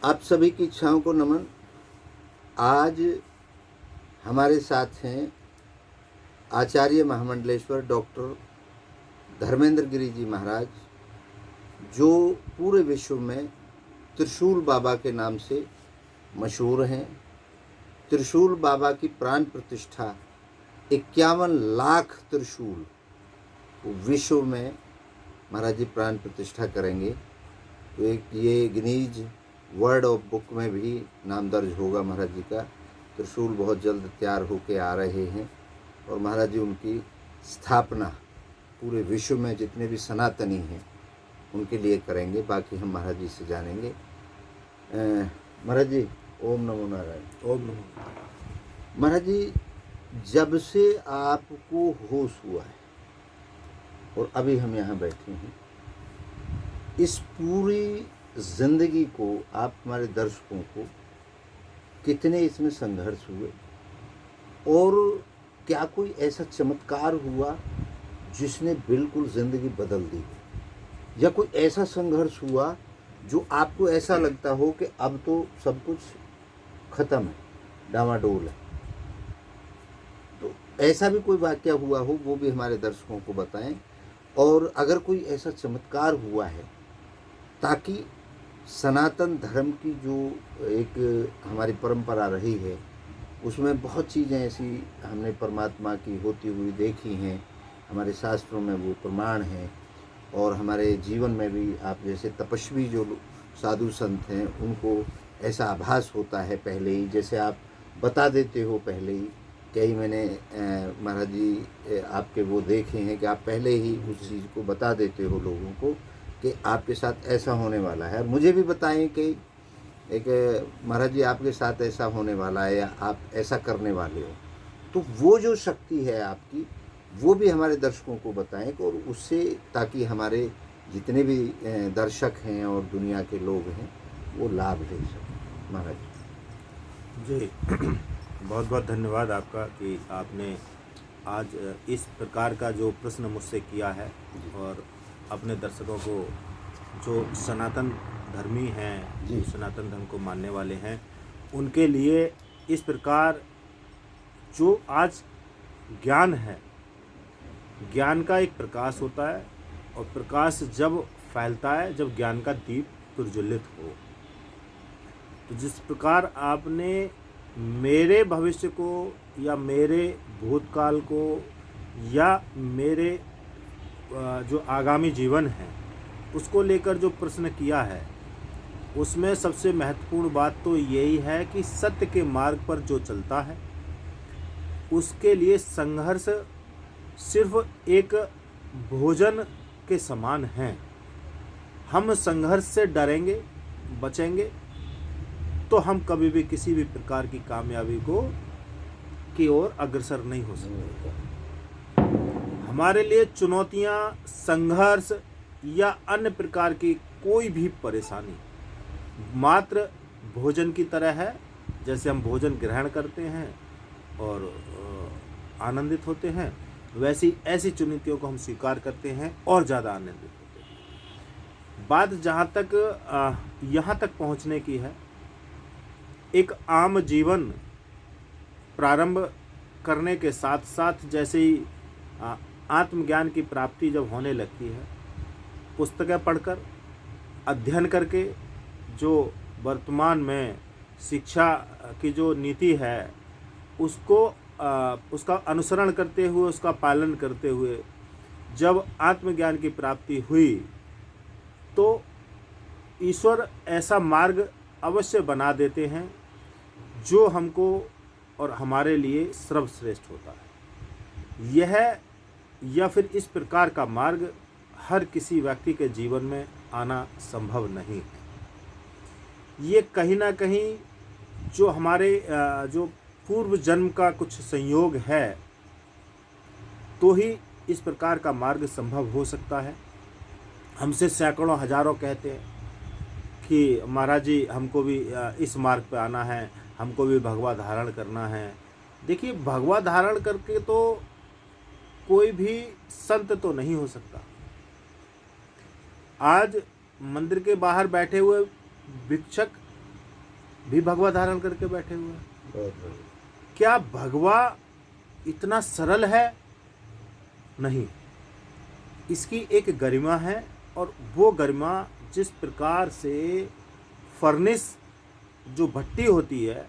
आप सभी की इच्छाओं को नमन। आज हमारे साथ हैं आचार्य महामंडलेश्वर डॉक्टर धर्मेंद्र गिरी जी महाराज, जो पूरे विश्व में त्रिशूल बाबा के नाम से मशहूर हैं। त्रिशूल बाबा की प्राण प्रतिष्ठा 51 लाख त्रिशूल विश्व में महाराज जी प्राण प्रतिष्ठा करेंगे। तो एक ये गिनीज वर्ल्ड ऑफ बुक में भी नाम दर्ज होगा महाराज जी का। त्रिशूल बहुत जल्द तैयार होके आ रहे हैं और महाराज जी उनकी स्थापना पूरे विश्व में जितने भी सनातनी हैं उनके लिए करेंगे। बाकी हम महाराज जी से जानेंगे। महाराज जी ओम नमो नारायण। ओम नमो। महाराज जी, जब से आपको होश हुआ है और अभी हम यहाँ बैठे हैं, इस पूरी जिंदगी को आप हमारे दर्शकों को कितने इसमें संघर्ष हुए और क्या कोई ऐसा चमत्कार हुआ जिसने बिल्कुल ज़िंदगी बदल दी, या कोई ऐसा संघर्ष हुआ जो आपको ऐसा लगता हो कि अब तो सब कुछ ख़त्म है, डामाडोल है? तो ऐसा भी कोई वाक़या हुआ हो वो भी हमारे दर्शकों को बताएं। और अगर कोई ऐसा चमत्कार हुआ है, ताकि सनातन धर्म की जो एक हमारी परंपरा रही है उसमें बहुत चीज़ें ऐसी हमने परमात्मा की होती हुई देखी हैं, हमारे शास्त्रों में वो प्रमाण हैं, और हमारे जीवन में भी आप जैसे तपस्वी जो साधु संत हैं उनको ऐसा आभास होता है पहले ही, जैसे आप बता देते हो पहले ही। कई मैंने महाराज जी आपके वो देखे हैं कि आप पहले ही उस चीज़ को बता देते हो लोगों को कि आपके साथ ऐसा होने वाला है। और मुझे भी बताएं कि एक महाराज जी आपके साथ ऐसा होने वाला है या आप ऐसा करने वाले हो। तो वो जो शक्ति है आपकी, वो भी हमारे दर्शकों को बताएं और उससे, ताकि हमारे जितने भी दर्शक हैं और दुनिया के लोग हैं वो लाभ ले सकें। महाराज जी बहुत बहुत धन्यवाद आपका कि आपने आज इस प्रकार का जो प्रश्न मुझसे किया है और अपने दर्शकों को, जो सनातन धर्मी हैं, जो सनातन धर्म को मानने वाले हैं, उनके लिए इस प्रकार जो आज ज्ञान है, ज्ञान का एक प्रकाश होता है और प्रकाश जब फैलता है जब ज्ञान का दीप प्रज्वलित हो। तो जिस प्रकार आपने मेरे भविष्य को या मेरे भूतकाल को या मेरे जो आगामी जीवन है उसको लेकर जो प्रश्न किया है, उसमें सबसे महत्वपूर्ण बात तो यही है कि सत्य के मार्ग पर जो चलता है उसके लिए संघर्ष सिर्फ एक भोजन के समान है। हम संघर्ष से डरेंगे, बचेंगे, तो हम कभी भी किसी भी प्रकार की कामयाबी की ओर अग्रसर नहीं हो सकते। हमारे लिए चुनौतियां, संघर्ष या अन्य प्रकार की कोई भी परेशानी मात्र भोजन की तरह है। जैसे हम भोजन ग्रहण करते हैं और आनंदित होते हैं, वैसी ऐसी चुनौतियों को हम स्वीकार करते हैं और ज़्यादा आनंदित होते हैं। बात जहाँ तक यहाँ तक पहुँचने की है, एक आम जीवन प्रारंभ करने के साथ साथ जैसे ही आत्मज्ञान की प्राप्ति जब होने लगती है, पुस्तकें पढ़कर, अध्ययन करके, जो वर्तमान में शिक्षा की जो नीति है उसको उसका अनुसरण करते हुए, उसका पालन करते हुए जब आत्मज्ञान की प्राप्ति हुई तो ईश्वर ऐसा मार्ग अवश्य बना देते हैं जो हमको और हमारे लिए सर्वश्रेष्ठ होता है। यह या फिर इस प्रकार का मार्ग हर किसी व्यक्ति के जीवन में आना संभव नहीं है। ये कहीं ना कहीं जो हमारे जो पूर्व जन्म का कुछ संयोग है तो ही इस प्रकार का मार्ग संभव हो सकता है। हमसे सैकड़ों हजारों कहते हैं कि महाराज जी हमको भी इस मार्ग पे आना है, हमको भी भगवा धारण करना है। देखिए, भगवा धारण करके तो कोई भी संत तो नहीं हो सकता। आज मंदिर के बाहर बैठे हुए भिक्षक भी भगवा धारण करके बैठे हुए हैं। बहुत बढ़िया। क्या भगवा इतना सरल है? नहीं, इसकी एक गरिमा है, और वो गरिमा जिस प्रकार से फर्नेस जो भट्टी होती है,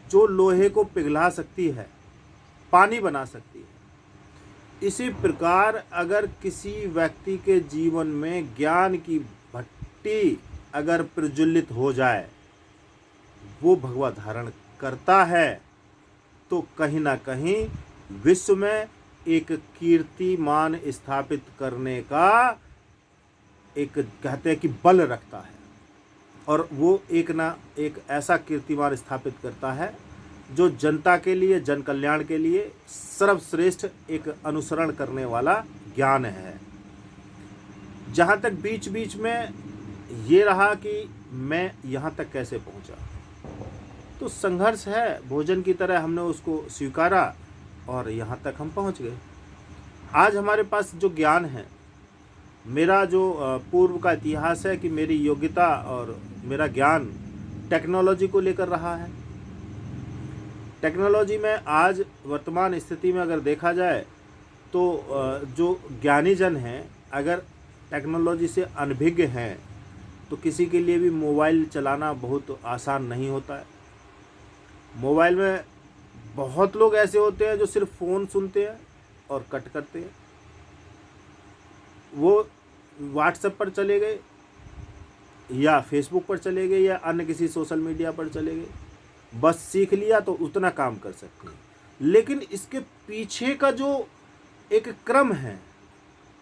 जो लोहे को पिघला सकती है, पानी बना सकती है, इसी प्रकार अगर किसी व्यक्ति के जीवन में ज्ञान की भट्टी अगर प्रज्वलित हो जाए, वो भगवा धारण करता है, तो कहीं ना कहीं विश्व में एक कीर्तिमान स्थापित करने का एक कहते हैं कि बल रखता है, और वो एक ऐसा कीर्तिमान स्थापित करता है जो जनता के लिए, जन कल्याण के लिए सर्वश्रेष्ठ एक अनुसरण करने वाला ज्ञान है। जहाँ तक बीच बीच में ये रहा कि मैं यहाँ तक कैसे पहुँचा, तो संघर्ष है, भोजन की तरह हमने उसको स्वीकारा और यहाँ तक हम पहुँच गए। आज हमारे पास जो ज्ञान है, मेरा जो पूर्व का इतिहास है कि मेरी योग्यता और मेरा ज्ञान टेक्नोलॉजी को लेकर रहा है। टेक्नोलॉजी में आज वर्तमान स्थिति में अगर देखा जाए तो जो ज्ञानी जन हैं, अगर टेक्नोलॉजी से अनभिज्ञ हैं, तो किसी के लिए भी मोबाइल चलाना बहुत आसान नहीं होता है। मोबाइल में बहुत लोग ऐसे होते हैं जो सिर्फ फ़ोन सुनते हैं और कट करते हैं। वो व्हाट्सएप पर चले गए या फेसबुक पर चले गए या अन्य किसी सोशल मीडिया पर चले गए, बस सीख लिया तो उतना काम कर सकते हैं। लेकिन इसके पीछे का जो एक क्रम है,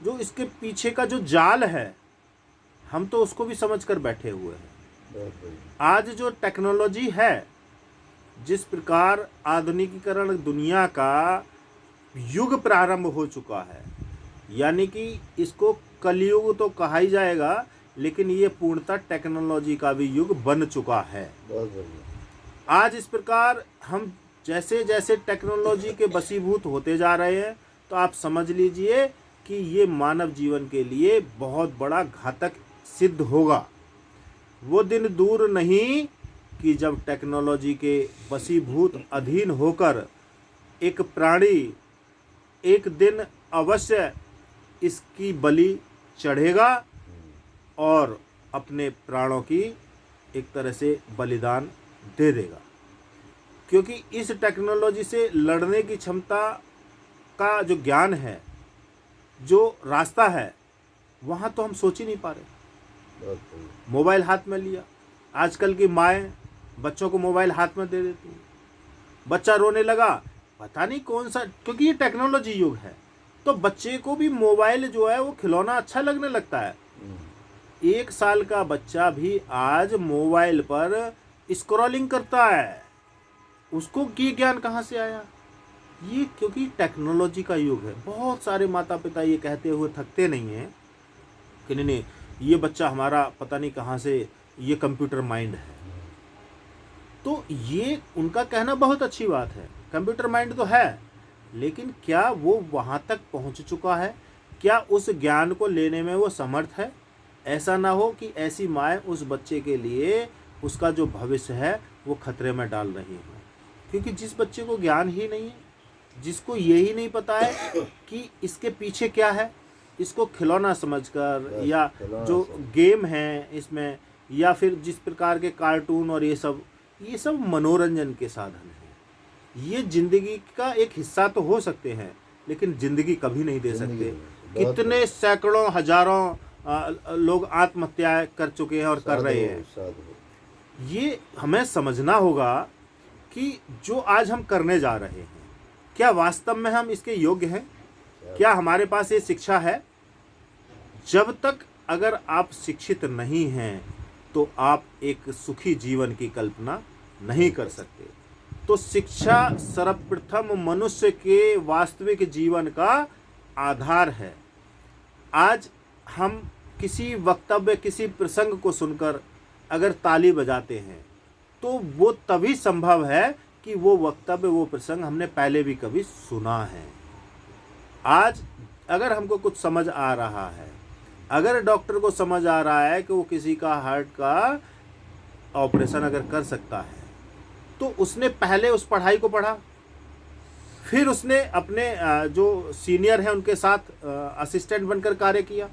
जो इसके पीछे का जो जाल है, हम तो उसको भी समझ कर बैठे हुए हैं। आज जो टेक्नोलॉजी है, जिस प्रकार आधुनिकीकरण दुनिया का युग प्रारंभ हो चुका है, यानी कि इसको कलयुग तो कहा ही जाएगा, लेकिन ये पूर्णतः टेक्नोलॉजी का भी युग बन चुका है। बहुत बढ़िया। आज इस प्रकार हम जैसे जैसे टेक्नोलॉजी के वशीभूत होते जा रहे हैं, तो आप समझ लीजिए कि ये मानव जीवन के लिए बहुत बड़ा घातक सिद्ध होगा। वो दिन दूर नहीं कि जब टेक्नोलॉजी के वशीभूत अधीन होकर एक प्राणी एक दिन अवश्य इसकी बलि चढ़ेगा और अपने प्राणों की एक तरह से बलिदान दे देगा, क्योंकि इस टेक्नोलॉजी से लड़ने की क्षमता का जो ज्ञान है, जो रास्ता है, वहाँ तो हम सोच ही नहीं पा रहे। मोबाइल हाथ में लिया, आजकल की माएँ बच्चों को मोबाइल हाथ में दे देती हैं, बच्चा रोने लगा, पता नहीं कौन सा, क्योंकि ये टेक्नोलॉजी युग है, तो बच्चे को भी मोबाइल जो है वो खिलौना अच्छा लगने लगता है। 1 साल का बच्चा भी आज मोबाइल पर स्क्रॉलिंग करता है, उसको ये ज्ञान कहाँ से आया? ये क्योंकि टेक्नोलॉजी का युग है। बहुत सारे माता पिता ये कहते हुए थकते नहीं हैं कि नहीं ये बच्चा हमारा पता नहीं कहाँ से, ये कंप्यूटर माइंड है। तो ये उनका कहना बहुत अच्छी बात है, कंप्यूटर माइंड तो है, लेकिन क्या वो वहाँ तक पहुँच चुका है? क्या उस ज्ञान को लेने में वो समर्थ है? ऐसा ना हो कि ऐसी माएँ उस बच्चे के लिए उसका जो भविष्य है वो खतरे में डाल रही हो। क्योंकि जिस बच्चे को ज्ञान ही नहीं है, जिसको यही नहीं पता है कि इसके पीछे क्या है, इसको खिलौना समझकर या जो गेम है इसमें, या फिर जिस प्रकार के कार्टून और ये सब मनोरंजन के साधन हैं। ये जिंदगी का एक हिस्सा तो हो सकते हैं, लेकिन जिंदगी कभी नहीं दे सकते। कितने सैकड़ों हजारों लोग आत्महत्या कर चुके हैं और कर रहे हैं। ये हमें समझना होगा कि जो आज हम करने जा रहे हैं, क्या वास्तव में हम इसके योग्य हैं? क्या हमारे पास ये शिक्षा है? जब तक अगर आप शिक्षित नहीं हैं, तो आप एक सुखी जीवन की कल्पना नहीं कर सकते। तो शिक्षा सर्वप्रथम मनुष्य के वास्तविक जीवन का आधार है। आज हम किसी वक्तव्य, किसी प्रसंग को सुनकर अगर ताली बजाते हैं, तो वो तभी संभव है कि वो वक्तव्य, वो प्रसंग हमने पहले भी कभी सुना है। आज अगर हमको कुछ समझ आ रहा है, अगर डॉक्टर को समझ आ रहा है कि वो किसी का हार्ट का ऑपरेशन अगर कर सकता है तो उसने पहले उस पढ़ाई को पढ़ा, फिर उसने अपने जो सीनियर हैं उनके साथ असिस्टेंट बनकर कार्य किया,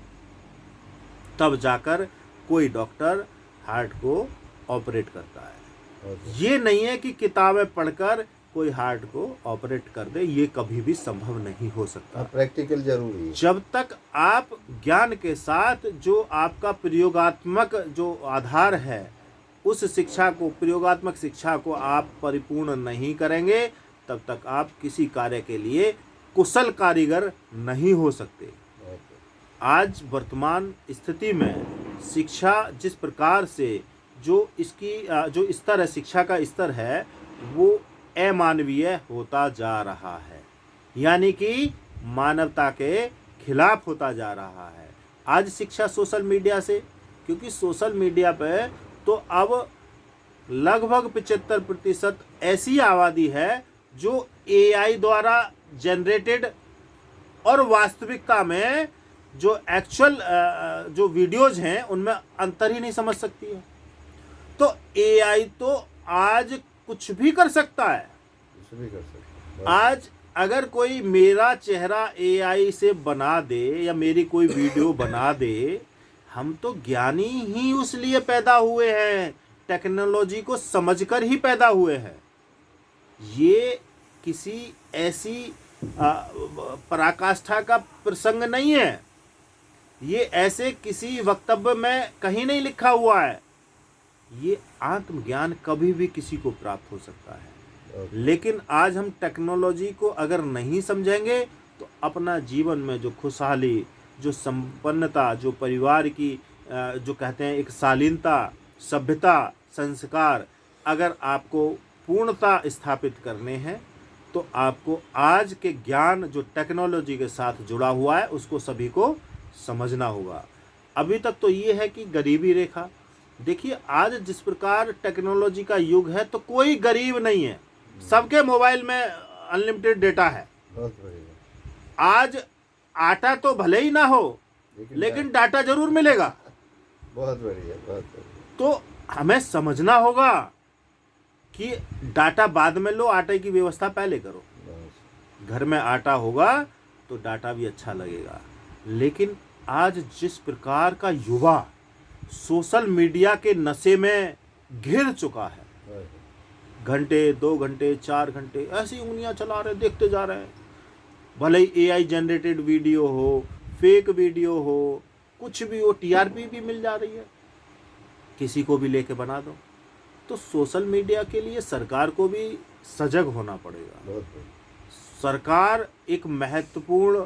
तब जाकर कोई डॉक्टर हार्ट को ऑपरेट करता है। ये नहीं है कि किताबें पढ़कर कोई हार्ट को ऑपरेट कर दे, ये कभी भी संभव नहीं हो सकता। प्रैक्टिकल जरूरी है। जब तक आप ज्ञान के साथ जो आपका प्रयोगात्मक जो आधार है उस शिक्षा को, प्रयोगात्मक शिक्षा को आप परिपूर्ण नहीं करेंगे, तब तक आप किसी कार्य के लिए कुशल कारीगर नहीं हो सकते। आज वर्तमान स्थिति में शिक्षा जिस प्रकार से जो इसकी जो स्तर है, शिक्षा का स्तर है, वो अमानवीय होता जा रहा है, यानी कि मानवता के खिलाफ होता जा रहा है। आज शिक्षा सोशल मीडिया से, क्योंकि सोशल मीडिया पे तो अब लगभग 75% ऐसी आबादी है जो एआई द्वारा जनरेटेड और वास्तविकता में जो एक्चुअल जो वीडियोज हैं उनमें अंतर ही नहीं समझ सकती है। तो एआई तो आज कुछ भी कर सकता है। कुछ भी कर सकता है। आज अगर कोई मेरा चेहरा एआई से बना दे या मेरी कोई वीडियो बना दे, हम तो ज्ञानी ही उसलिए पैदा हुए हैं, टेक्नोलॉजी को समझकर ही पैदा हुए हैं। ये किसी ऐसी पराकाष्ठा का प्रसंग नहीं है, ये ऐसे किसी वक्तव्य में कहीं नहीं लिखा हुआ है। ये आत्मज्ञान कभी भी किसी को प्राप्त हो सकता है, लेकिन आज हम टेक्नोलॉजी को अगर नहीं समझेंगे तो अपना जीवन में जो खुशहाली, जो संपन्नता, जो परिवार की जो कहते हैं एक शालीनता, सभ्यता, संस्कार अगर आपको पूर्णता स्थापित करने हैं तो आपको आज के ज्ञान जो टेक्नोलॉजी के साथ जुड़ा हुआ है उसको सभी को समझना होगा। अभी तक तो ये है कि गरीबी रेखा, देखिए आज जिस प्रकार टेक्नोलॉजी का युग है तो कोई गरीब नहीं है, सबके मोबाइल में अनलिमिटेड डेटा है। बहुत बढ़िया। आज आटा तो भले ही ना हो लेकिन डाटा जरूर मिलेगा। बहुत बढ़िया, बहुत बढ़िया। तो हमें समझना होगा कि डाटा बाद में लो, आटे की व्यवस्था पहले करो। घर में आटा होगा तो डाटा भी अच्छा लगेगा। लेकिन आज जिस प्रकार का युवा सोशल मीडिया के नशे में घिर चुका है, घंटे 2 घंटे 4 घंटे ऐसी उंगलियां चला रहे, देखते जा रहे हैं, भले ही एआई जनरेटेड वीडियो हो, फेक वीडियो हो, कुछ भी हो, टीआरपी भी मिल जा रही है, किसी को भी लेके बना दो। तो सोशल मीडिया के लिए सरकार को भी सजग होना पड़ेगा। सरकार एक महत्वपूर्ण,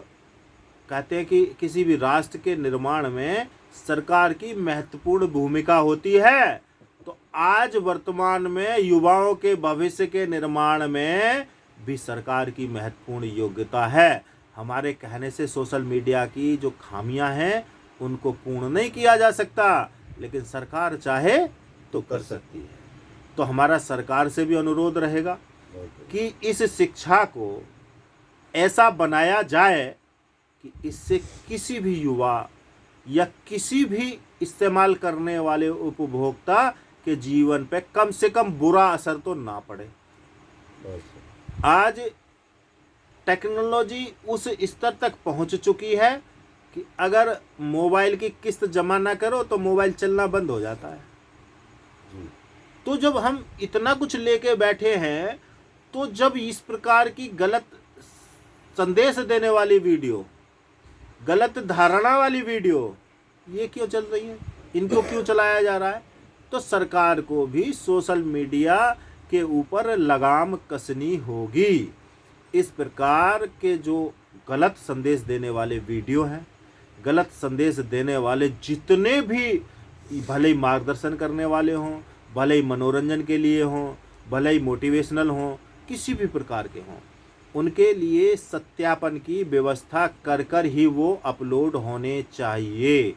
कहते हैं कि किसी भी राष्ट्र के निर्माण में सरकार की महत्वपूर्ण भूमिका होती है। तो आज वर्तमान में युवाओं के भविष्य के निर्माण में भी सरकार की महत्वपूर्ण योग्यता है। हमारे कहने से सोशल मीडिया की जो खामियां हैं उनको पूर्ण नहीं किया जा सकता, लेकिन सरकार चाहे तो कर सकती है। तो हमारा सरकार से भी अनुरोध रहेगा कि इस शिक्षा को ऐसा बनाया जाए कि इससे किसी भी युवा या किसी भी इस्तेमाल करने वाले उपभोक्ता के जीवन पे कम से कम बुरा असर तो ना पड़े। आज टेक्नोलॉजी उस स्तर तक पहुंच चुकी है कि अगर मोबाइल की किस्त जमा ना करो तो मोबाइल चलना बंद हो जाता है। तो जब हम इतना कुछ लेके बैठे हैं, तो जब इस प्रकार की गलत संदेश देने वाली वीडियो, गलत धारणा वाली वीडियो ये क्यों चल रही है, इनको क्यों चलाया जा रहा है? तो सरकार को भी सोशल मीडिया के ऊपर लगाम कसनी होगी। इस प्रकार के जो गलत संदेश देने वाले वीडियो हैं, गलत संदेश देने वाले जितने भी, भले ही मार्गदर्शन करने वाले हों, भले ही मनोरंजन के लिए हों, भले ही मोटिवेशनल हों, किसी भी प्रकार के हों, उनके लिए सत्यापन की व्यवस्था कर कर ही वो अपलोड होने चाहिए।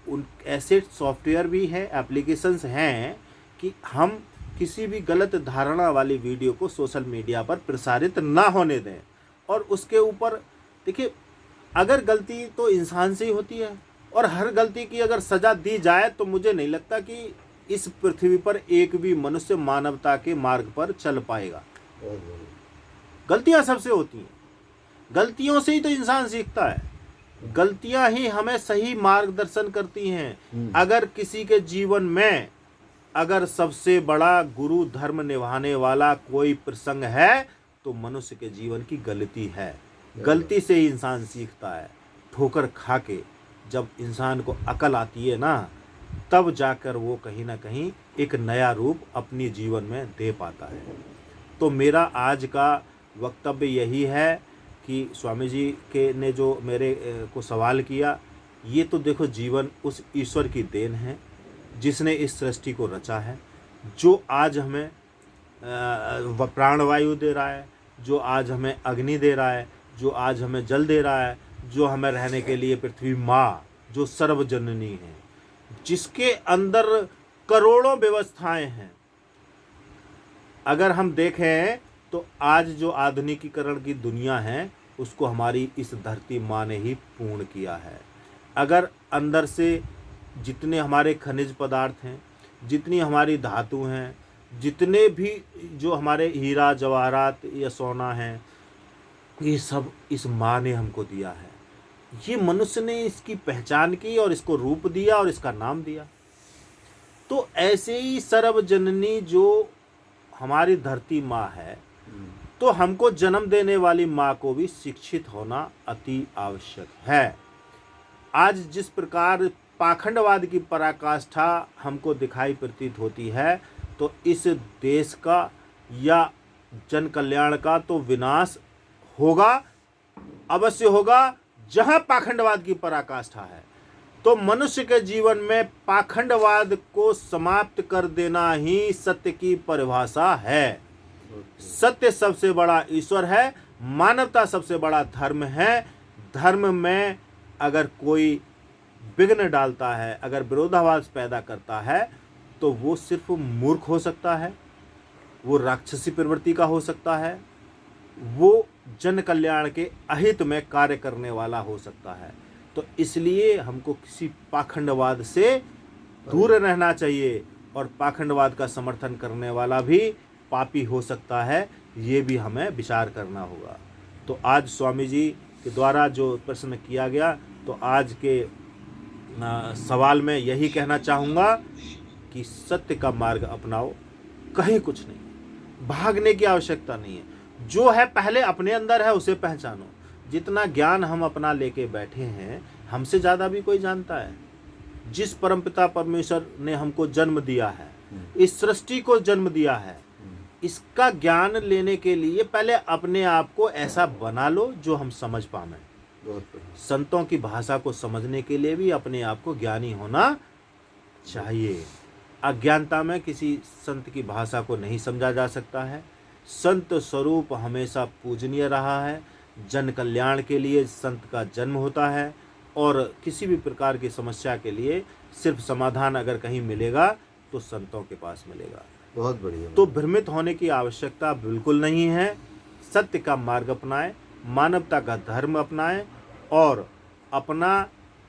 उन ऐसे सॉफ्टवेयर भी हैं, एप्लीकेशंस हैं कि हम किसी भी गलत धारणा वाली वीडियो को सोशल मीडिया पर प्रसारित ना होने दें। और उसके ऊपर देखिए, अगर गलती तो इंसान से ही होती है और हर गलती की अगर सज़ा दी जाए तो मुझे नहीं लगता कि इस पृथ्वी पर एक भी मनुष्य मानवता के मार्ग पर चल पाएगा। बहुत बढ़िया। गलतियां सबसे होती हैं, गलतियों से ही तो इंसान सीखता है, गलतियां ही हमें सही मार्गदर्शन करती हैं। अगर किसी के जीवन में अगर सबसे बड़ा गुरु धर्म निभाने वाला कोई प्रसंग है तो मनुष्य के जीवन की गलती है। गलती से ही इंसान सीखता है। ठोकर खा के जब इंसान को अकल आती है ना, तब जाकर वो कहीं ना कहीं एक नया रूप अपनी जीवन में दे पाता है। तो मेरा आज का वक्तव्य यही है कि स्वामी जी के ने जो मेरे को सवाल किया, ये तो देखो जीवन उस ईश्वर की देन है जिसने इस सृष्टि को रचा है, जो आज हमें प्राणवायु दे रहा है, जो आज हमें अग्नि दे रहा है, जो आज हमें जल दे रहा है, जो हमें रहने के लिए पृथ्वी माँ जो सर्वजननी है, जिसके अंदर करोड़ों व्यवस्थाएं हैं। अगर हम देखें तो आज जो आधुनिकीकरण की दुनिया है उसको हमारी इस धरती माँ ने ही पूर्ण किया है। अगर अंदर से जितने हमारे खनिज पदार्थ हैं, जितनी हमारी धातु हैं, जितने भी जो हमारे हीरा जवाहरात या सोना है, ये सब इस माँ ने हमको दिया है। ये मनुष्य ने इसकी पहचान की और इसको रूप दिया और इसका नाम दिया। तो ऐसे ही सर्वजननी जो हमारी धरती माँ है, तो हमको जन्म देने वाली माँ को भी शिक्षित होना अति आवश्यक है। आज जिस प्रकार पाखंडवाद की पराकाष्ठा हमको दिखाई प्रतीत होती है, तो इस देश का या जन कल्याण का तो विनाश होगा, अवश्य होगा, जहां पाखंडवाद की पराकाष्ठा है। तो मनुष्य के जीवन में पाखंडवाद को समाप्त कर देना ही सत्य की परिभाषा है। सत्य सबसे बड़ा ईश्वर है, मानवता सबसे बड़ा धर्म है। धर्म में अगर कोई विघ्न डालता है, अगर विरोधाभास पैदा करता है, तो वो सिर्फ मूर्ख हो सकता है, वो राक्षसी प्रवृत्ति का हो सकता है, वो जन कल्याण के अहित में कार्य करने वाला हो सकता है। तो इसलिए हमको किसी पाखंडवाद से दूर रहना चाहिए, और पाखंडवाद का समर्थन करने वाला भी पापी हो सकता है, ये भी हमें विचार करना होगा। तो आज स्वामी जी के द्वारा जो प्रश्न किया गया, तो आज के सवाल में यही कहना चाहूँगा कि सत्य का मार्ग अपनाओ, कहीं कुछ नहीं, भागने की आवश्यकता नहीं है। जो है पहले अपने अंदर है उसे पहचानो। जितना ज्ञान हम अपना लेके बैठे हैं, हमसे ज़्यादा भी कोई जानता है। जिस परमपिता परमेश्वर ने हमको जन्म दिया है, इस सृष्टि को जन्म दिया है, इसका ज्ञान लेने के लिए पहले अपने आप को ऐसा बना लो जो हम समझ पाएं। संतों की भाषा को समझने के लिए भी अपने आप को ज्ञानी होना चाहिए। अज्ञानता में किसी संत की भाषा को नहीं समझा जा सकता है। संत स्वरूप हमेशा पूजनीय रहा है। जन कल्याण के लिए संत का जन्म होता है, और किसी भी प्रकार की समस्या के लिए सिर्फ समाधान अगर कहीं मिलेगा तो संतों के पास मिलेगा। बहुत बढ़िया। तो भ्रमित होने की आवश्यकता बिल्कुल नहीं है। सत्य का मार्ग अपनाएं, मानवता का धर्म अपनाएं, और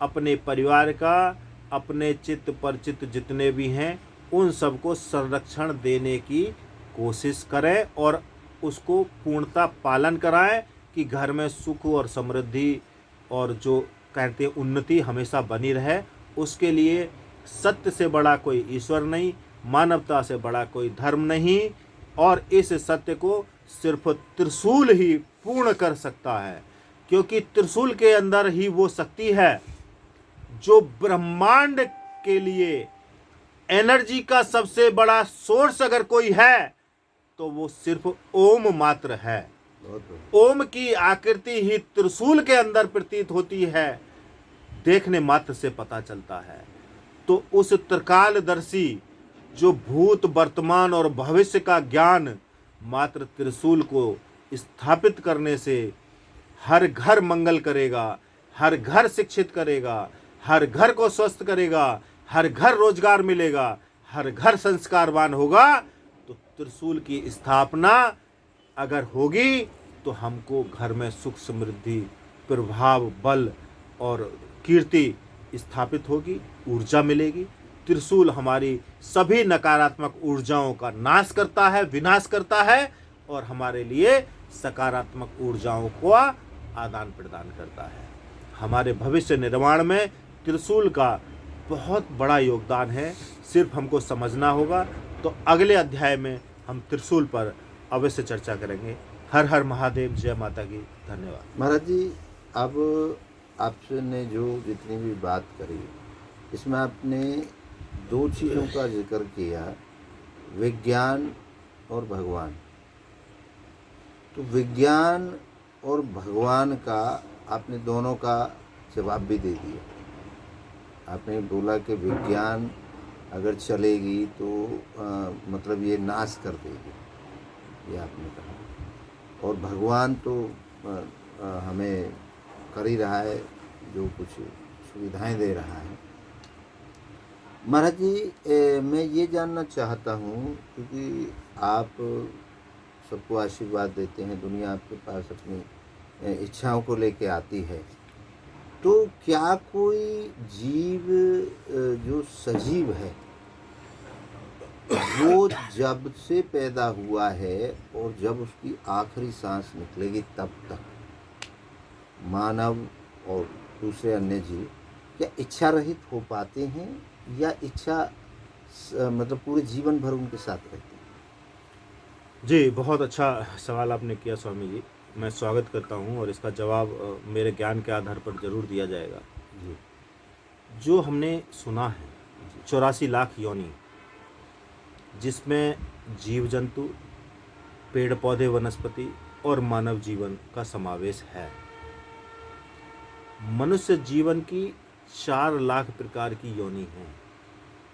अपने परिवार का, अपने चित्त परचित जितने भी हैं, उन सबको संरक्षण देने की कोशिश करें और उसको पूर्णता पालन कराएं कि घर में सुख और समृद्धि और जो कहते हैं उन्नति हमेशा बनी रहे। उसके लिए सत्य से बड़ा कोई ईश्वर नहीं, मानवता से बड़ा कोई धर्म नहीं, और इस सत्य को सिर्फ त्रिशूल ही पूर्ण कर सकता है, क्योंकि त्रिशूल के अंदर ही वो शक्ति है जो ब्रह्मांड के लिए एनर्जी का सबसे बड़ा सोर्स अगर कोई है तो वो सिर्फ ओम मात्र है। ओम की आकृति ही त्रिशूल के अंदर प्रतीत होती है, देखने मात्र से पता चलता है। तो उस त्रिकालदर्शी जो भूत, वर्तमान और भविष्य का ज्ञान मात्र त्रिशूल को स्थापित करने से हर घर मंगल करेगा, हर घर शिक्षित करेगा, हर घर को स्वस्थ करेगा, हर घर रोजगार मिलेगा, हर घर संस्कारवान होगा। तो त्रिशूल की स्थापना अगर होगी तो हमको घर में सुख, समृद्धि, प्रभाव, बल और कीर्ति स्थापित होगी, ऊर्जा मिलेगी। त्रिशूल हमारी सभी नकारात्मक ऊर्जाओं का नाश करता है, विनाश करता है और हमारे लिए सकारात्मक ऊर्जाओं का आदान प्रदान करता है। हमारे भविष्य निर्माण में त्रिशूल का बहुत बड़ा योगदान है, सिर्फ हमको समझना होगा। तो अगले अध्याय में हम त्रिशूल पर अवश्य चर्चा करेंगे। हर हर महादेव, जय माता की। धन्यवाद। महाराज जी, अब आपने जो जितनी भी बात करी, इसमें आपने दो चीज़ों का जिक्र किया, विज्ञान और भगवान। तो विज्ञान और भगवान का आपने दोनों का जवाब भी दे दिया। आपने बोला कि विज्ञान अगर चलेगी तो मतलब ये नाश कर देगी, ये आपने कहा। और भगवान तो हमें कर ही रहा है, जो कुछ सुविधाएं दे रहा है। महाराज जी, मैं ये जानना चाहता हूँ, क्योंकि आप सबको आशीर्वाद देते हैं, दुनिया आपके पास अपनी इच्छाओं को लेके आती है, तो क्या कोई जीव जो सजीव है वो जब से पैदा हुआ है और जब उसकी आखिरी सांस निकलेगी तब तक मानव और दूसरे अन्य जीव क्या इच्छा रहित हो पाते हैं, या इच्छा मतलब पूरे जीवन भर उनके साथ रहती है? जी, बहुत अच्छा सवाल आपने किया स्वामी जी। मैं स्वागत करता हूं और इसका जवाब मेरे ज्ञान के आधार पर जरूर दिया जाएगा। जी। जो हमने सुना है 84 लाख योनि, जिसमें जीव जंतु, पेड़ पौधे, वनस्पति और मानव जीवन का समावेश है। मनुष्य जीवन की 4 लाख प्रकार की योनि हैं,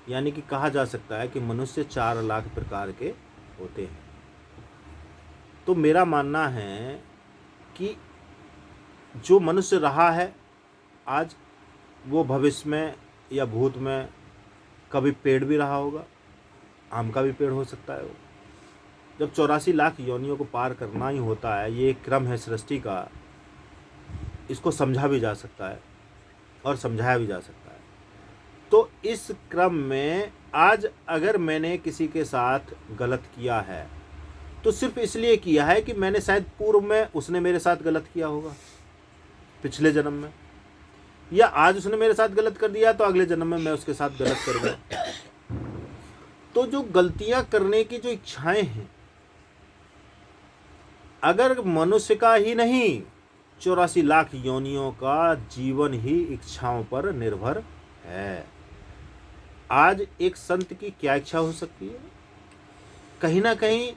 यानी कि कहा जा सकता है कि मनुष्य 4 लाख प्रकार के होते हैं। तो मेरा मानना है कि जो मनुष्य रहा है आज, वो भविष्य में या भूत में कभी पेड़ भी रहा होगा, आम का भी पेड़ हो सकता है वो। जब 84 लाख योनियों को पार करना ही होता है, ये एक क्रम है सृष्टि का, इसको समझा भी जा सकता है और समझाया भी जा सकता है। तो इस क्रम में आज अगर मैंने किसी के साथ गलत किया है तो सिर्फ इसलिए किया है कि मैंने शायद पूर्व में उसने मेरे साथ गलत किया होगा पिछले जन्म में, या आज उसने मेरे साथ गलत कर दिया तो अगले जन्म में मैं उसके साथ गलत करूँगा। तो जो गलतियां करने की जो इच्छाएं हैं, अगर मनुष्य का ही नहीं 84 लाख योनियों का जीवन ही इच्छाओं पर निर्भर है। आज एक संत की क्या इच्छा हो सकती है? कहीं ना कहीं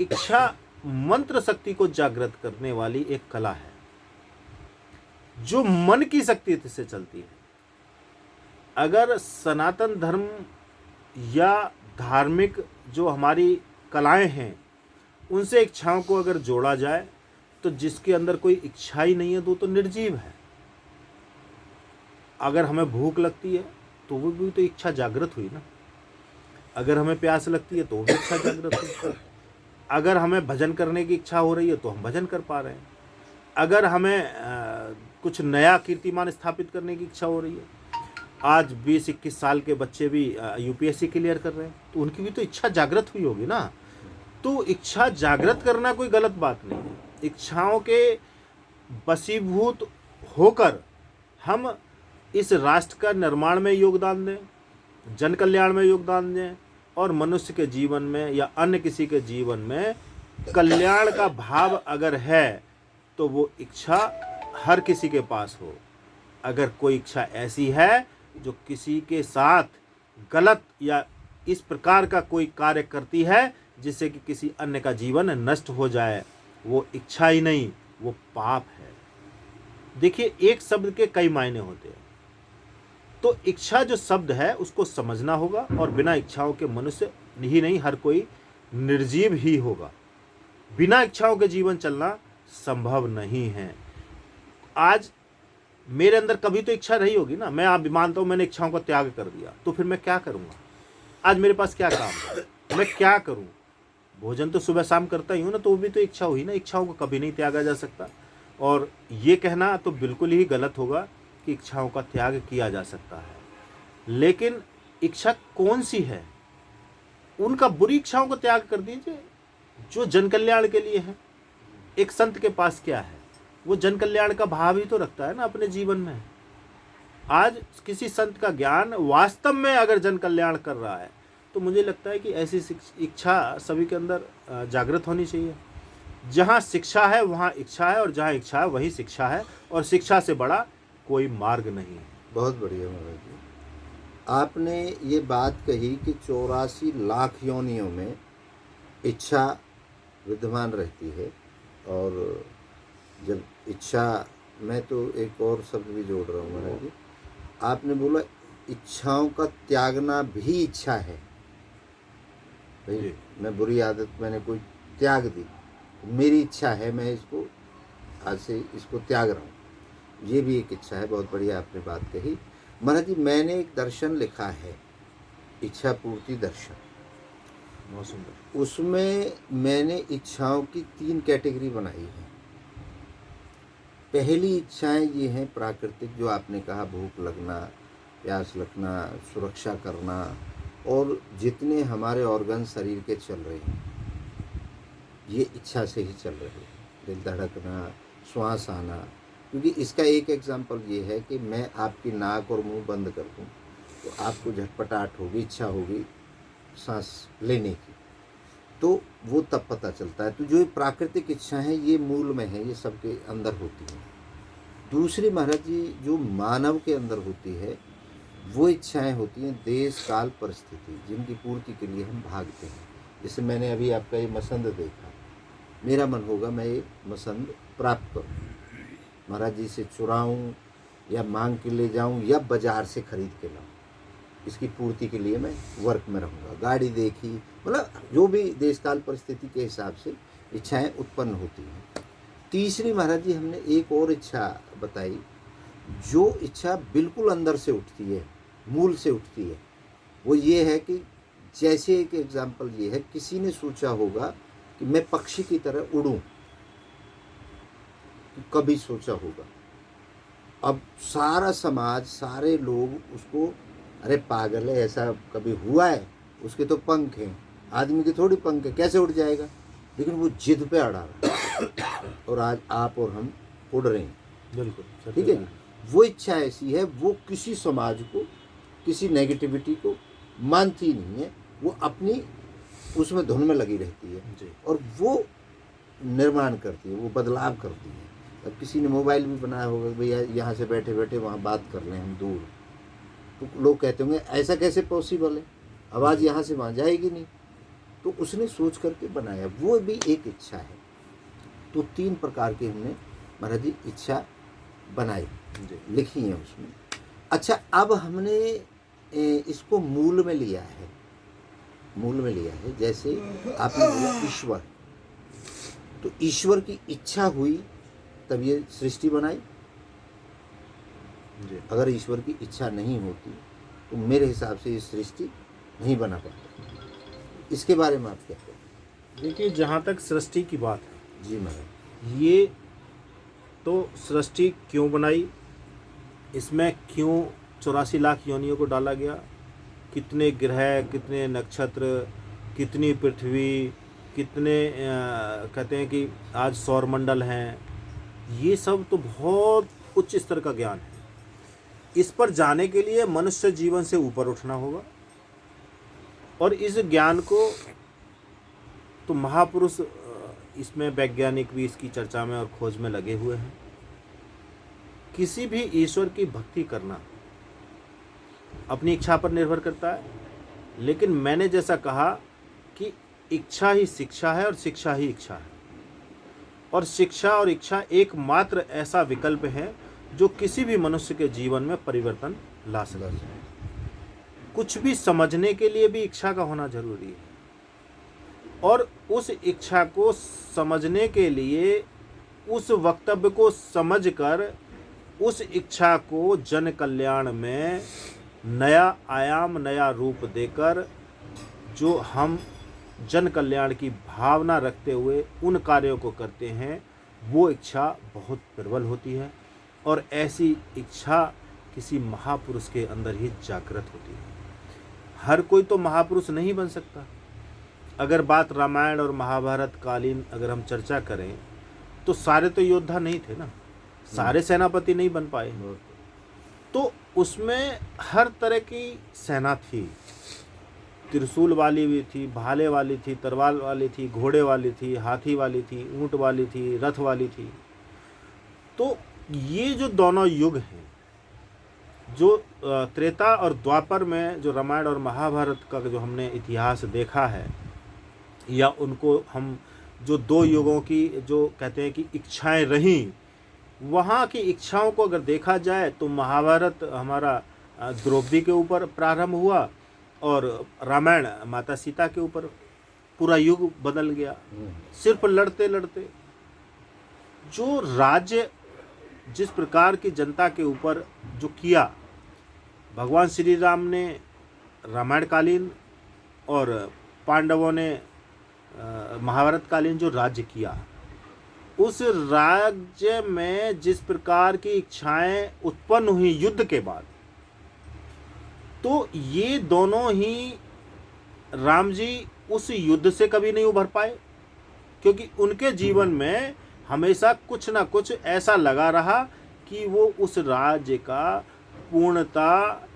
इच्छा मंत्र शक्ति को जागृत करने वाली एक कला है, जो मन की शक्ति से चलती है। अगर सनातन धर्म या धार्मिक जो हमारी कलाएं हैं, उनसे इच्छाओं को अगर जोड़ा जाए तो जिसके अंदर कोई इच्छा ही नहीं है तो निर्जीव है। अगर हमें भूख लगती है तो वो भी तो इच्छा जागृत हुई ना। अगर हमें प्यास लगती है तो वो भी इच्छा जागृत हुई। अगर हमें भजन करने की इच्छा हो रही है तो हम भजन कर पा रहे हैं। अगर हमें कुछ नया कीर्तिमान स्थापित करने की इच्छा हो रही है, आज 20-21 साल के बच्चे भी यूपीएससी क्लियर कर रहे हैं, तो उनकी भी तो इच्छा जागृत हुई होगी ना। तो इच्छा जागृत करना कोई गलत बात नहीं है। इच्छाओं के वशीभूत होकर हम इस राष्ट्र का निर्माण में योगदान दें, जन कल्याण में योगदान दें, और मनुष्य के जीवन में या अन्य किसी के जीवन में कल्याण का भाव अगर है तो वो इच्छा हर किसी के पास हो। अगर कोई इच्छा ऐसी है जो किसी के साथ गलत या इस प्रकार का कोई कार्य करती है जिससे कि किसी अन्य का जीवन नष्ट हो जाए, वो इच्छा ही नहीं, वो पाप है। देखिए, एक शब्द के कई मायने होते हैं, तो इच्छा जो शब्द है उसको समझना होगा। और बिना इच्छाओं के मनुष्य ही नहीं, हर कोई निर्जीव ही होगा। बिना इच्छाओं के जीवन चलना संभव नहीं है। आज मेरे अंदर कभी तो इच्छा रही होगी ना। मैं आप मानता हूँ मैंने इच्छाओं का त्याग कर दिया, तो फिर मैं क्या करूँगा? आज मेरे पास क्या काम है, मैं क्या करूँ? भोजन तो सुबह शाम करता ही हूँ ना, तो वो भी तो इच्छा हुई ना। इच्छाओं को कभी नहीं त्यागा जा सकता। और ये कहना तो बिल्कुल ही गलत होगा कि इच्छाओं का त्याग किया जा सकता है। लेकिन इच्छा कौन सी है, उनका बुरी इच्छाओं को त्याग कर दीजिए जो जन कल्याण के लिए है। एक संत के पास क्या है, वो जन कल्याण का भाव ही तो रखता है ना अपने जीवन में। आज किसी संत का ज्ञान वास्तव में अगर जन कल्याण कर रहा है तो मुझे लगता है कि ऐसी इच्छा सभी के अंदर जागृत होनी चाहिए। जहाँ शिक्षा है वहाँ इच्छा है, और जहाँ इच्छा है वही शिक्षा है, और शिक्षा से बड़ा कोई मार्ग नहीं है। बहुत बढ़िया महाराज जी, आपने ये बात कही कि 84 लाख योनियों में इच्छा विद्यमान रहती है, और जब इच्छा, मैं तो एक और शब्द भी जोड़ रहा हूँ महाराज जी, आपने बोला इच्छाओं का त्यागना भी इच्छा है। भाई मैं बुरी आदत मैंने कोई त्याग दी, मेरी इच्छा है, मैं इसको आज से इसको त्याग रहा हूँ, ये भी एक इच्छा है। बहुत बढ़िया आपने बात कही महाराज जी। मैंने एक दर्शन लिखा है, इच्छा पूर्ति दर्शन, बहुत सुंदर। उसमें मैंने इच्छाओं की 3 कैटेगरी बनाई है। पहली इच्छाएं ये हैं प्राकृतिक, जो आपने कहा, भूख लगना, प्यास लगना, सुरक्षा करना, और जितने हमारे ऑर्गन शरीर के चल रहे हैं ये इच्छा से ही चल रहे हैं। दिल धड़कना, श्वास आना, क्योंकि इसका एक एग्जाम्पल ये है कि मैं आपकी नाक और मुंह बंद कर दूं तो आपको झटपटाहट होगी, इच्छा होगी सांस लेने की, तो वो तब पता चलता है। तो जो ये प्राकृतिक इच्छा है ये मूल में है, ये सबके अंदर होती है। दूसरी महाराज जी जो मानव के अंदर होती है वो इच्छाएं होती हैं देश काल परिस्थिति, जिनकी पूर्ति के लिए हम भागते हैं। जैसे मैंने अभी आपका ये मसंद देखा, मेरा मन होगा मैं ये मसंद प्राप्त करूँ, महाराज जी से चुराऊँ या मांग के ले जाऊँ या बाजार से खरीद के लाऊँ, इसकी पूर्ति के लिए मैं वर्क में रहूँगा। गाड़ी देखी, मतलब जो भी देश काल परिस्थिति के हिसाब से इच्छाएं उत्पन्न होती हैं। तीसरी महाराज जी हमने एक और इच्छा बताई, जो इच्छा बिल्कुल अंदर से उठती है, मूल से उठती है। वो ये है कि जैसे एक एग्जाम्पल ये है, किसी ने सोचा होगा कि मैं पक्षी की तरह उड़ूं, कभी सोचा होगा। अब सारा समाज, सारे लोग उसको, अरे पागल है, ऐसा कभी हुआ है, उसके तो पंख हैं, आदमी के थोड़ी पंख है, कैसे उड़ जाएगा। लेकिन वो जिद पे अड़ा रहा और आज आप और हम उड़ रहे हैं। बिल्कुल ठीक है। वो इच्छा ऐसी है, वो किसी समाज को, किसी नेगेटिविटी को मानती नहीं है, वो अपनी उसमें धुन में लगी रहती है जी। और वो निर्माण करती है, वो बदलाव करती है। अब किसी ने मोबाइल भी बनाया होगा, भैया यहाँ से बैठे बैठे वहाँ बात कर लें हम दूर, तो लोग कहते होंगे ऐसा कैसे पॉसिबल है, आवाज़ यहाँ से वहाँ जाएगी नहीं। तो उसने सोच करके बनाया, वो भी एक इच्छा है। तो 3 प्रकार की हमने महाराज जी इच्छा बनाई, लिखी है उसमें। अच्छा, अब हमने इसको मूल में लिया है, मूल में लिया है। जैसे आपने बोला ईश्वर, तो ईश्वर की इच्छा हुई तब ये सृष्टि बनाई। अगर ईश्वर की इच्छा नहीं होती तो मेरे हिसाब से ये सृष्टि नहीं बना पाता। इसके बारे में आप क्या कहते हैं? देखिए, जहाँ तक सृष्टि की बात है, जी महाराज, ये तो सृष्टि क्यों बनाई, इसमें क्यों 84 लाख योनियों को डाला गया, कितने ग्रह, कितने नक्षत्र, कितनी पृथ्वी, कितने कहते हैं कि आज सौरमंडल हैं, ये सब तो बहुत उच्च स्तर का ज्ञान है। इस पर जाने के लिए मनुष्य जीवन से ऊपर उठना होगा, और इस ज्ञान को तो महापुरुष, इसमें वैज्ञानिक भी इसकी चर्चा में और खोज में लगे हुए हैं। किसी भी ईश्वर की भक्ति करना अपनी इच्छा पर निर्भर करता है, लेकिन मैंने जैसा कहा कि इच्छा ही शिक्षा है और शिक्षा ही इच्छा है, और शिक्षा और इच्छा एकमात्र ऐसा विकल्प है जो किसी भी मनुष्य के जीवन में परिवर्तन ला सकता है। कुछ भी समझने के लिए भी इच्छा का होना जरूरी है, और उस इच्छा को समझने के लिए उस वक्तव्य को समझकर उस इच्छा को जन कल्याण में नया आयाम, नया रूप देकर जो हम जन कल्याण की भावना रखते हुए उन कार्यों को करते हैं, वो इच्छा बहुत प्रबल होती है, और ऐसी इच्छा किसी महापुरुष के अंदर ही जागृत होती है। हर कोई तो महापुरुष नहीं बन सकता। अगर बात रामायण और महाभारत कालीन अगर हम चर्चा करें तो सारे तो योद्धा नहीं थे ना, सारे सेनापति नहीं बन पाए। तो उसमें हर तरह की सेना थी, त्रिशूल वाली भी थी, भाले वाली थी, तलवार वाली थी, घोड़े वाली थी, हाथी वाली थी, ऊंट वाली थी, रथ वाली थी। तो ये जो दोनों युग हैं, जो त्रेता और द्वापर में जो रामायण और महाभारत का जो हमने इतिहास देखा है, या उनको हम जो दो युगों की जो कहते हैं कि इच्छाएं रहीं, वहाँ की इच्छाओं को अगर देखा जाए तो महाभारत हमारा द्रौपदी के ऊपर प्रारंभ हुआ और रामायण माता सीता के ऊपर पूरा युग बदल गया। सिर्फ लड़ते लड़ते जो राज्य जिस प्रकार की जनता के ऊपर जो किया, भगवान श्री राम ने रामायणकालीन और पांडवों ने महाभारतकालीन जो राज्य किया, उस राज्य में जिस प्रकार की इच्छाएं उत्पन्न हुई युद्ध के बाद, तो ये दोनों ही राम जी उस युद्ध से कभी नहीं उभर पाए, क्योंकि उनके जीवन में हमेशा कुछ ना कुछ ऐसा लगा रहा कि वो उस राज्य का पूर्णता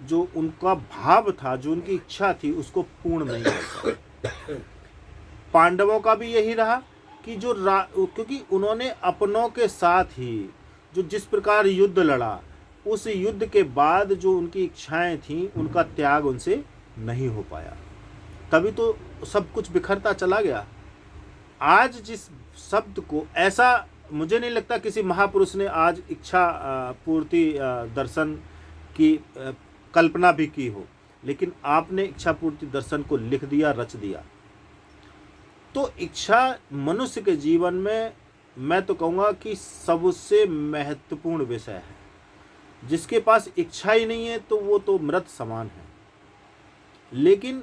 जो उनका भाव था, जो उनकी इच्छा थी, उसको पूर्ण नहीं कर पाए। पांडवों का भी यही रहा कि क्योंकि उन्होंने अपनों के साथ ही जो जिस प्रकार युद्ध लड़ा, उस युद्ध के बाद जो उनकी इच्छाएं थीं, उनका त्याग उनसे नहीं हो पाया, तभी तो सब कुछ बिखरता चला गया। आज जिस शब्द को ऐसा मुझे नहीं लगता किसी महापुरुष ने आज इच्छा पूर्ति दर्शन की कल्पना भी की हो, लेकिन आपने इच्छा पूर्ति दर्शन को लिख दिया, रच दिया। तो इच्छा मनुष्य के जीवन में मैं तो कहूँगा कि सबसे महत्वपूर्ण विषय है। जिसके पास इच्छा ही नहीं है तो वो तो मृत समान है। लेकिन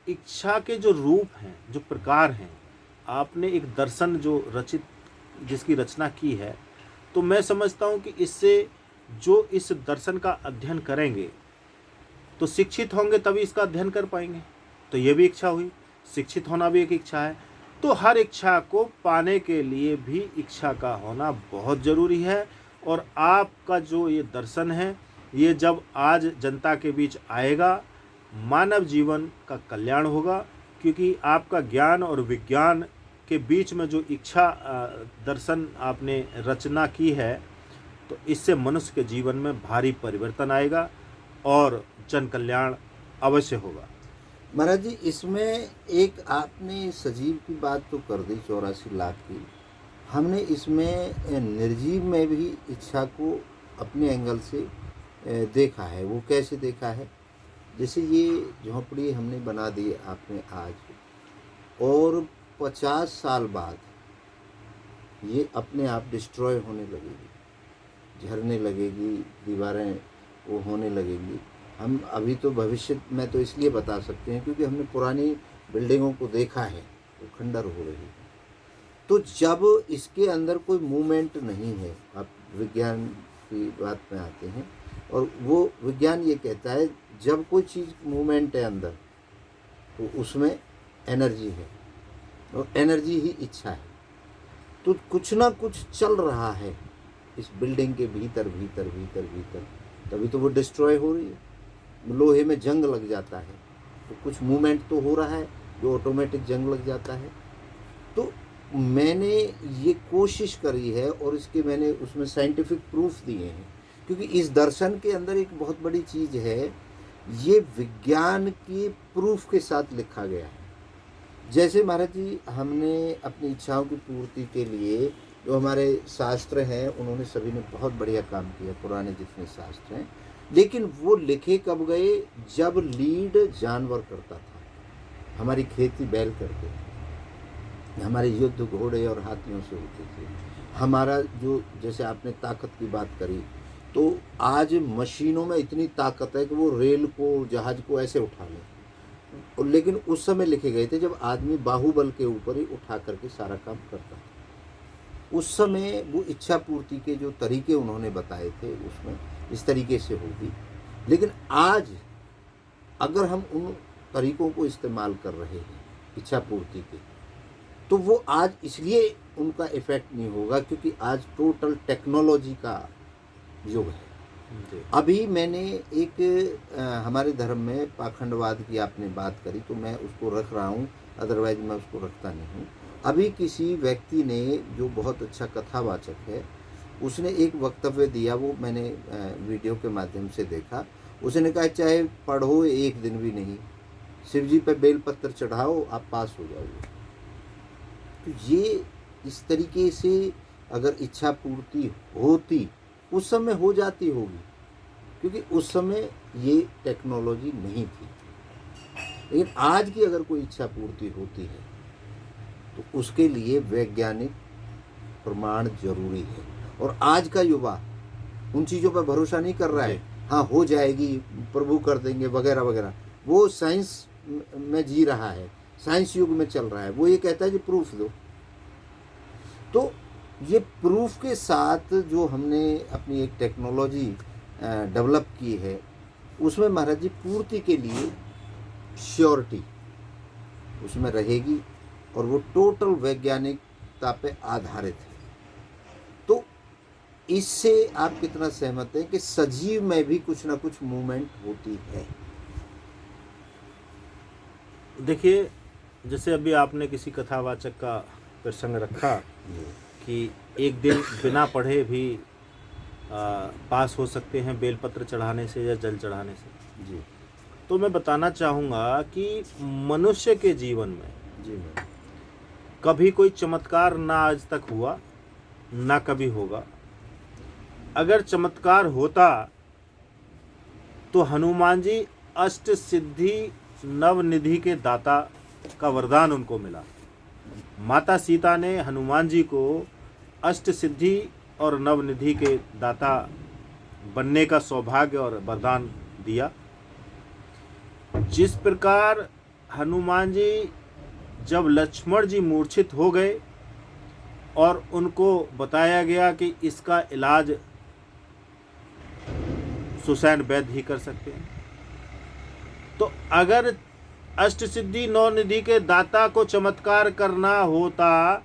इच्छा के जो रूप हैं, जो प्रकार हैं, आपने एक दर्शन जो रचित जिसकी रचना की है, तो मैं समझता हूँ कि इससे जो इस दर्शन का अध्ययन करेंगे तो शिक्षित होंगे, तभी इसका अध्ययन कर पाएंगे। तो ये भी इच्छा हुई, शिक्षित होना भी एक इच्छा है। तो हर इच्छा को पाने के लिए भी इच्छा का होना बहुत ज़रूरी है। और आपका जो ये दर्शन है, ये जब आज जनता के बीच आएगा, मानव जीवन का कल्याण होगा, क्योंकि आपका ज्ञान और विज्ञान के बीच में जो इच्छा दर्शन आपने रचना की है, तो इससे मनुष्य के जीवन में भारी परिवर्तन आएगा और जन कल्याण अवश्य होगा। महाराज जी, इसमें एक आपने सजीव की बात तो कर दी 84 लाख की, हमने इसमें निर्जीव में भी इच्छा को अपने एंगल से देखा है। वो कैसे देखा है? जैसे ये झोंपड़ी हमने बना दी आपने आज, और 50 साल बाद ये अपने आप डिस्ट्रॉय होने लगेगी, झरने लगेगी, दीवारें वो होने लगेंगी। हम अभी तो भविष्य में तो इसलिए बता सकते हैं क्योंकि हमने पुरानी बिल्डिंगों को देखा है, वो खंडर हो रही है। तो जब इसके अंदर कोई मूवमेंट नहीं है, आप विज्ञान की बात में आते हैं, और वो विज्ञान ये कहता है जब कोई चीज़ मूवमेंट है अंदर, तो उसमें एनर्जी है, और एनर्जी ही इच्छा है। तो कुछ ना कुछ चल रहा है इस बिल्डिंग के भीतर भीतर भीतर भीतर, तभी तो वो डिस्ट्रॉय हो रही है। लोहे में जंग लग जाता है तो कुछ मूवमेंट तो हो रहा है, जो ऑटोमेटिक जंग लग जाता है। तो मैंने ये कोशिश करी है और इसके मैंने उसमें साइंटिफिक प्रूफ दिए हैं, क्योंकि इस दर्शन के अंदर एक बहुत बड़ी चीज़ है, ये विज्ञान की प्रूफ के साथ लिखा गया है। जैसे महाराज जी, हमने अपनी इच्छाओं की पूर्ति के लिए जो हमारे शास्त्र हैं, उन्होंने सभी ने बहुत बढ़िया काम किया, पुराने जितने शास्त्र हैं, लेकिन वो लिखे कब गए? जब लीड जानवर करता था, हमारी खेती बैल करते थे, हमारे युद्ध घोड़े और हाथियों से होते थे। हमारा जो, जैसे आपने ताकत की बात करी, तो आज मशीनों में इतनी ताकत है कि वो रेल को, जहाज को ऐसे उठा लें, लेकिन उस समय लिखे गए थे जब आदमी बाहुबल के ऊपर ही उठा करके सारा काम करता था। उस समय वो इच्छा पूर्ति के जो तरीके उन्होंने बताए थे, उसमें इस तरीके से होगी। लेकिन आज अगर हम उन तरीकों को इस्तेमाल कर रहे हैं इच्छा पूर्ति के, तो वो आज इसलिए उनका इफ़ेक्ट नहीं होगा क्योंकि आज टोटल टेक्नोलॉजी का युग है। जी। अभी मैंने एक हमारे धर्म में पाखंडवाद की आपने बात करी तो मैं उसको रख रहा हूँ, अदरवाइज मैं उसको रखता नहीं हूँ। अभी किसी व्यक्ति ने जो बहुत अच्छा कथावाचक है, उसने एक वक्तव्य दिया, वो मैंने वीडियो के माध्यम से देखा। उसने कहा चाहे पढ़ो एक दिन भी नहीं, शिव जी पे बेलपत्र चढ़ाओ, आप पास हो जाओगे। तो ये इस तरीके से अगर इच्छा पूर्ति होती, उस समय हो जाती होगी, क्योंकि उस समय ये टेक्नोलॉजी नहीं थी। लेकिन आज की अगर कोई इच्छा पूर्ति होती है तो उसके लिए वैज्ञानिक प्रमाण जरूरी है। और आज का युवा उन चीज़ों पर भरोसा नहीं कर रहा है, हाँ हो जाएगी, प्रभु कर देंगे वगैरह वगैरह। वो साइंस में जी रहा है, साइंस युग में चल रहा है। वो ये कहता है कि प्रूफ दो। तो ये प्रूफ के साथ जो हमने अपनी एक टेक्नोलॉजी डेवलप की है, उसमें महाराज जी पूर्ति के लिए श्योरिटी उसमें रहेगी और वो टोटल वैज्ञानिकता पे आधारित है। तो इससे आप कितना सहमत हैं कि सजीव में भी कुछ ना कुछ मूवमेंट होती है? देखिए, जैसे अभी आपने किसी कथावाचक का प्रसंग रखा कि एक दिन बिना पढ़े भी पास हो सकते हैं बेलपत्र चढ़ाने से या जल चढ़ाने से। जी तो मैं बताना चाहूँगा कि मनुष्य के जीवन में जी मैम, कभी कोई चमत्कार ना आज तक हुआ, ना कभी होगा। अगर चमत्कार होता तो हनुमान जी अष्ट सिद्धि नवनिधि के दाता का वरदान उनको मिला। माता सीता ने हनुमान जी को अष्ट सिद्धि और नवनिधि के दाता बनने का सौभाग्य और वरदान दिया। जिस प्रकार हनुमान जी जब लक्ष्मण जी मूर्छित हो गए और उनको बताया गया कि इसका इलाज सुसैन वैद्य ही कर सकते हैं, तो अगर अष्ट सिद्धि नवनिधि के दाता को चमत्कार करना होता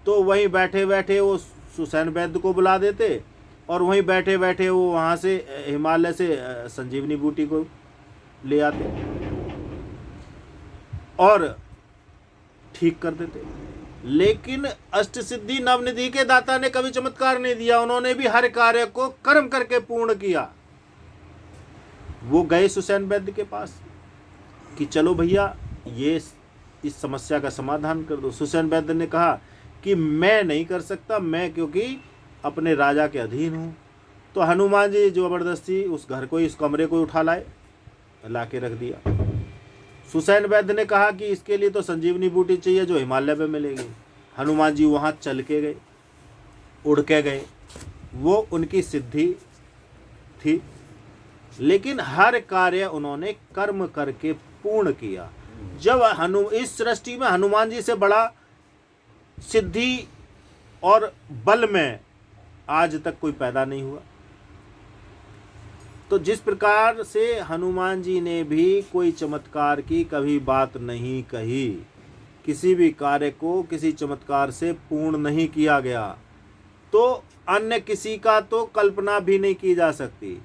तो वहीं बैठे बैठे वो सुसैन वैद्य को बुला देते और वहीं बैठे बैठे वो वहाँ से हिमालय से संजीवनी बूटी को ले आते और ठीक कर देते। लेकिन अष्ट सिद्धि नवनिधि के दाता ने कभी चमत्कार नहीं दिया, उन्होंने भी हर कार्य को कर्म करके पूर्ण किया। वो गए सुसैन वैद्य के पास कि चलो भैया ये इस समस्या का समाधान कर दो। सुसैन वैद्य ने कहा कि मैं नहीं कर सकता, मैं क्योंकि अपने राजा के अधीन हूँ। तो हनुमान जी ज़बरदस्ती उस घर को, इस कमरे को उठा लाए, ला के रख दिया। सुसैन वैद्य ने कहा कि इसके लिए तो संजीवनी बूटी चाहिए जो हिमालय में मिलेगी। हनुमान जी वहाँ चल के गए, उड़ के गए, वो उनकी सिद्धि थी। लेकिन हर कार्य उन्होंने कर्म करके पूर्ण किया। जब इस सृष्टि में हनुमान जी से बड़ा सिद्धि और बल में आज तक कोई पैदा नहीं हुआ। तो जिस प्रकार से हनुमान जी ने भी कोई चमत्कार की कभी बात नहीं कही, किसी भी कार्य को किसी चमत्कार से पूर्ण नहीं किया गया, तो अन्य किसी का तो कल्पना भी नहीं की जा सकती।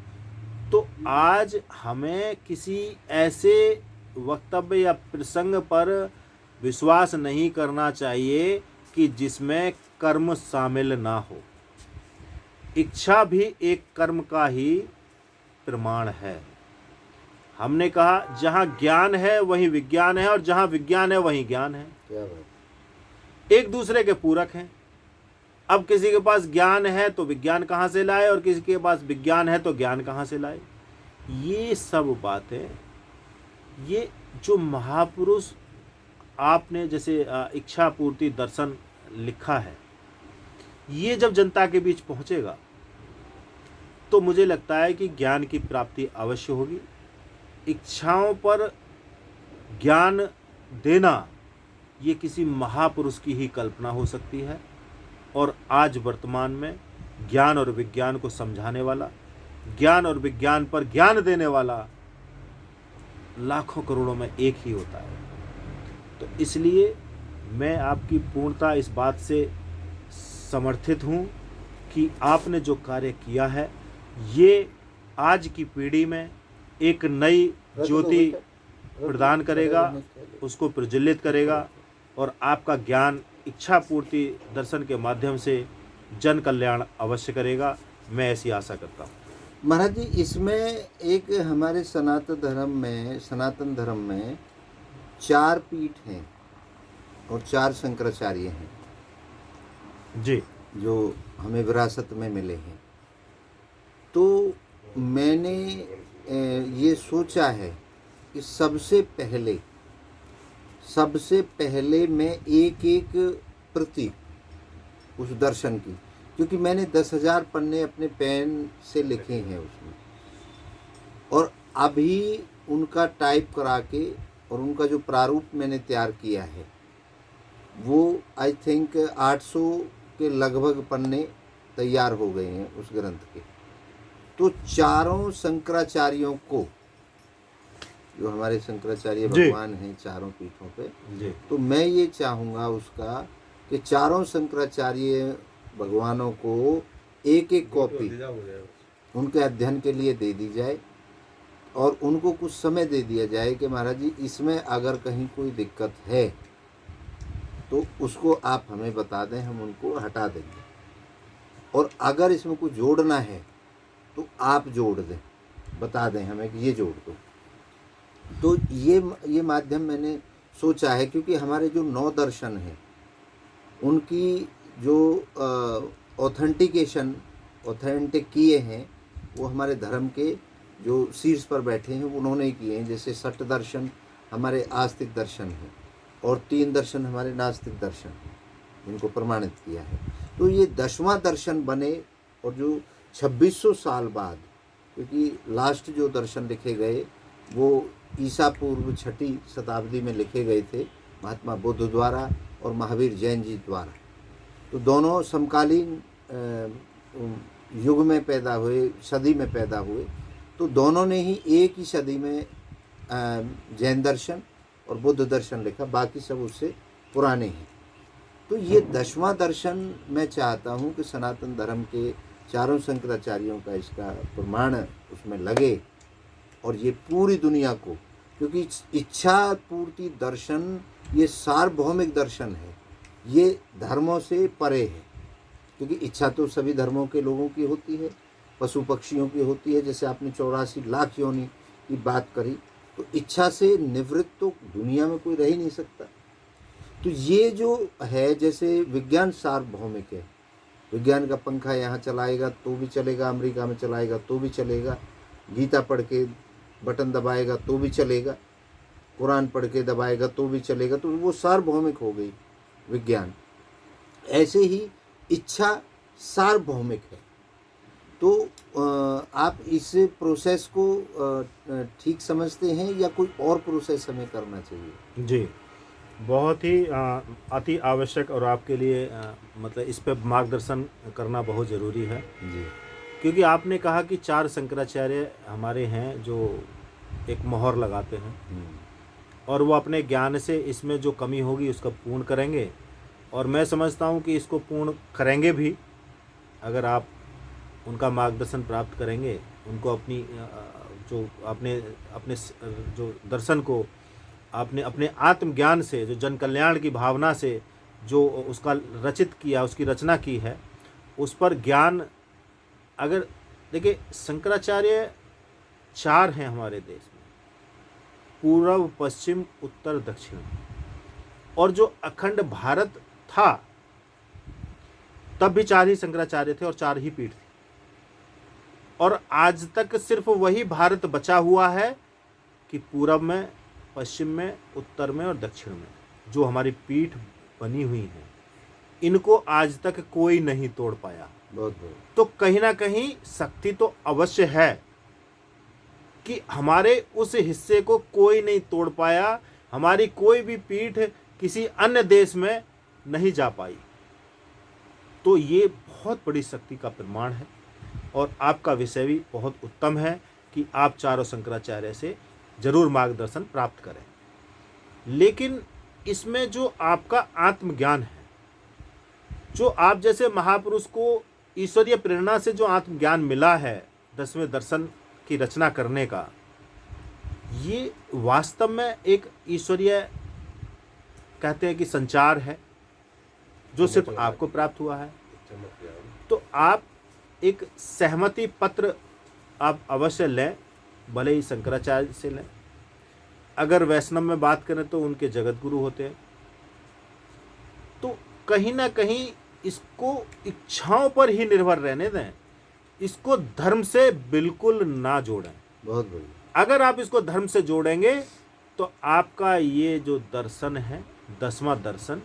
तो आज हमें किसी ऐसे वक्तव्य या प्रसंग पर विश्वास नहीं करना चाहिए कि जिसमें कर्म शामिल ना हो। इच्छा भी एक कर्म का ही प्रमाण है। हमने कहा जहाँ ज्ञान है वहीं विज्ञान है और जहाँ विज्ञान है वहीं ज्ञान है। क्या बात, एक दूसरे के पूरक हैं। अब किसी के पास ज्ञान है तो विज्ञान कहाँ से लाए, और किसी के पास विज्ञान है तो ज्ञान कहाँ से लाए। ये सब बातें, ये जो महापुरुष आपने जैसे इच्छा पूर्ति दर्शन लिखा है, ये जब जनता के बीच पहुँचेगा तो मुझे लगता है कि ज्ञान की प्राप्ति अवश्य होगी। इच्छाओं पर ज्ञान देना ये किसी महापुरुष की ही कल्पना हो सकती है। और आज वर्तमान में ज्ञान और विज्ञान को समझाने वाला, ज्ञान और विज्ञान पर ज्ञान देने वाला लाखों करोड़ों में एक ही होता है। तो इसलिए मैं आपकी पूर्णतः इस बात से समर्थित हूँ कि आपने जो कार्य किया है ये आज की पीढ़ी में एक नई ज्योति प्रदान करेगा, उसको प्रज्वलित करेगा और आपका ज्ञान इच्छा पूर्ति दर्शन के माध्यम से जन कल्याण अवश्य करेगा। मैं ऐसी आशा करता हूँ। महाराज जी, इसमें एक हमारे सनातन धर्म में 4 पीठ हैं और 4 शंकराचार्य हैं जी, जो हमें विरासत में मिले हैं। तो मैंने ये सोचा है कि सबसे पहले मैं एक प्रति उस दर्शन की, क्योंकि मैंने 10,000 पन्ने अपने पेन से लिखे हैं उसमें, और अभी उनका टाइप करा के और उनका जो प्रारूप मैंने तैयार किया है वो आई थिंक 800 के लगभग पन्ने तैयार हो गए हैं उस ग्रंथ के। तो चारों शंकराचार्यों को, जो हमारे शंकराचार्य भगवान हैं चारों पीठों पे, तो मैं ये चाहूँगा उसका कि चारों शंकराचार्य भगवानों को एक कॉपी उनके अध्ययन के लिए दे दी जाए और उनको कुछ समय दे दिया जाए कि महाराज जी इसमें अगर कहीं कोई दिक्कत है तो उसको आप हमें बता दें, हम उनको हटा देंगे, और अगर इसमें कुछ जोड़ना है तो आप जोड़ दें, बता दें हमें कि ये जोड़ दो। तो ये माध्यम मैंने सोचा है, क्योंकि हमारे जो 9 दर्शन हैं उनकी जो ऑथेंटिक किए हैं वो हमारे धर्म के जो शीर्ष पर बैठे हैं उन्होंने ही किए हैं। जैसे 6 दर्शन हमारे आस्तिक दर्शन हैं और 3 दर्शन हमारे नास्तिक दर्शन हैं, इनको प्रमाणित किया है। तो ये 10वां दर्शन बने, और जो 2600 साल बाद, क्योंकि लास्ट जो दर्शन लिखे गए वो ईसा पूर्व 6ठी शताब्दी में लिखे गए थे महात्मा बुद्ध द्वारा और महावीर जैन जी द्वारा। तो दोनों समकालीन युग में पैदा हुए, सदी में पैदा हुए। तो दोनों ने ही एक ही सदी में जैन दर्शन और बुद्ध दर्शन लिखा, बाकी सब उससे पुराने हैं। तो ये 10वां दर्शन मैं चाहता हूँ कि सनातन धर्म के चारों शंकराचार्यों का इसका प्रमाण उसमें लगे, और ये पूरी दुनिया को, क्योंकि इच्छा पूर्ति दर्शन ये सार्वभौमिक दर्शन है, ये धर्मों से परे है। क्योंकि इच्छा तो सभी धर्मों के लोगों की होती है, पशु पक्षियों की होती है। जैसे आपने 84 लाख योनि की बात करी, तो इच्छा से निवृत्त तो दुनिया में कोई रह ही नहीं सकता। तो ये जो है, जैसे विज्ञान सार्वभौमिक है, विज्ञान का पंखा यहाँ चलाएगा तो भी चलेगा, अमेरिका में चलाएगा तो भी चलेगा, गीता पढ़ के बटन दबाएगा तो भी चलेगा, कुरान पढ़ के दबाएगा तो भी चलेगा। तो वो सार्वभौमिक हो गई विज्ञान। ऐसे ही इच्छा सार्वभौमिक है। तो आप इस प्रोसेस को ठीक समझते हैं या कोई और प्रोसेस हमें करना चाहिए? जी, बहुत ही अति आवश्यक और आपके लिए मतलब इस पे मार्गदर्शन करना बहुत ज़रूरी है जी। क्योंकि आपने कहा कि 4 शंकराचार्य हमारे हैं जो एक मोहर लगाते हैं और वो अपने ज्ञान से इसमें जो कमी होगी उसका पूर्ण करेंगे, और मैं समझता हूँ कि इसको पूर्ण करेंगे भी अगर आप उनका मार्गदर्शन प्राप्त करेंगे, उनको अपनी जो अपने जो दर्शन को आपने अपने आत्मज्ञान से, जो जन कल्याण की भावना से जो उसका रचित किया, उसकी रचना की है, उस पर ज्ञान अगर देखिए, शंकराचार्य 4 हैं हमारे देश में, पूर्व पश्चिम उत्तर दक्षिण, और जो अखंड भारत था तब भी 4 ही शंकराचार्य थे और 4 ही पीठ थी, और आज तक सिर्फ वही भारत बचा हुआ है कि पूरब में, पश्चिम में, उत्तर में और दक्षिण में जो हमारी पीठ बनी हुई है, इनको आज तक कोई नहीं तोड़ पाया। तो कहीं ना कहीं शक्ति तो अवश्य है कि हमारे उस हिस्से को कोई नहीं तोड़ पाया, हमारी कोई भी पीठ किसी अन्य देश में नहीं जा पाई। तो ये बहुत बड़ी शक्ति का प्रमाण है, और आपका विषय भी बहुत उत्तम है कि आप 4 शंकराचार्य से जरूर मार्गदर्शन प्राप्त करें। लेकिन इसमें जो आपका आत्मज्ञान है, जो आप जैसे महापुरुष को ईश्वरीय प्रेरणा से जो आत्मज्ञान मिला है 10वें दर्शन की रचना करने का, ये वास्तव में एक ईश्वरीय कहते हैं कि संचार है जो सिर्फ आपको प्राप्त हुआ है। तो आप एक सहमति पत्र आप अवश्य लें, भले ही शंकराचार्य से लें। अगर वैष्णव में बात करें तो उनके जगत गुरु होते हैं। तो कहीं ना कहीं इसको इच्छाओं पर ही निर्भर रहने दें, इसको धर्म से बिल्कुल ना जोड़ें। बहुत बढ़िया। अगर आप इसको धर्म से जोड़ेंगे तो आपका ये जो दर्शन है 10वां दर्शन,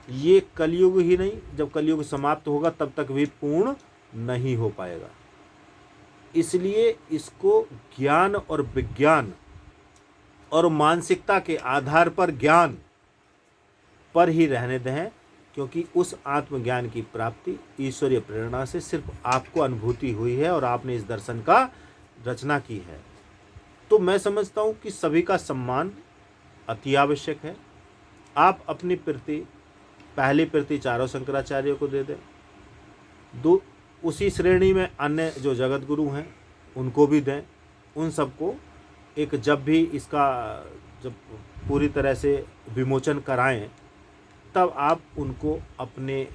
ये कलयुग ही नहीं, जब कलयुग समाप्त होगा तब तक भी पूर्ण नहीं हो पाएगा। इसलिए इसको ज्ञान और विज्ञान और मानसिकता के आधार पर ज्ञान पर ही रहने दें, क्योंकि उस आत्मज्ञान की प्राप्ति ईश्वरीय प्रेरणा से सिर्फ आपको अनुभूति हुई है और आपने इस दर्शन का रचना की है। तो मैं समझता हूँ कि सभी का सम्मान अति आवश्यक है। आप अपनी पहली प्रति चारों शंकराचार्यों को दे दें, उसी श्रेणी में अन्य जो जगत गुरु हैं उनको भी दें। उन सबको एक जब पूरी तरह से विमोचन कराएं, तब आप उनको अपने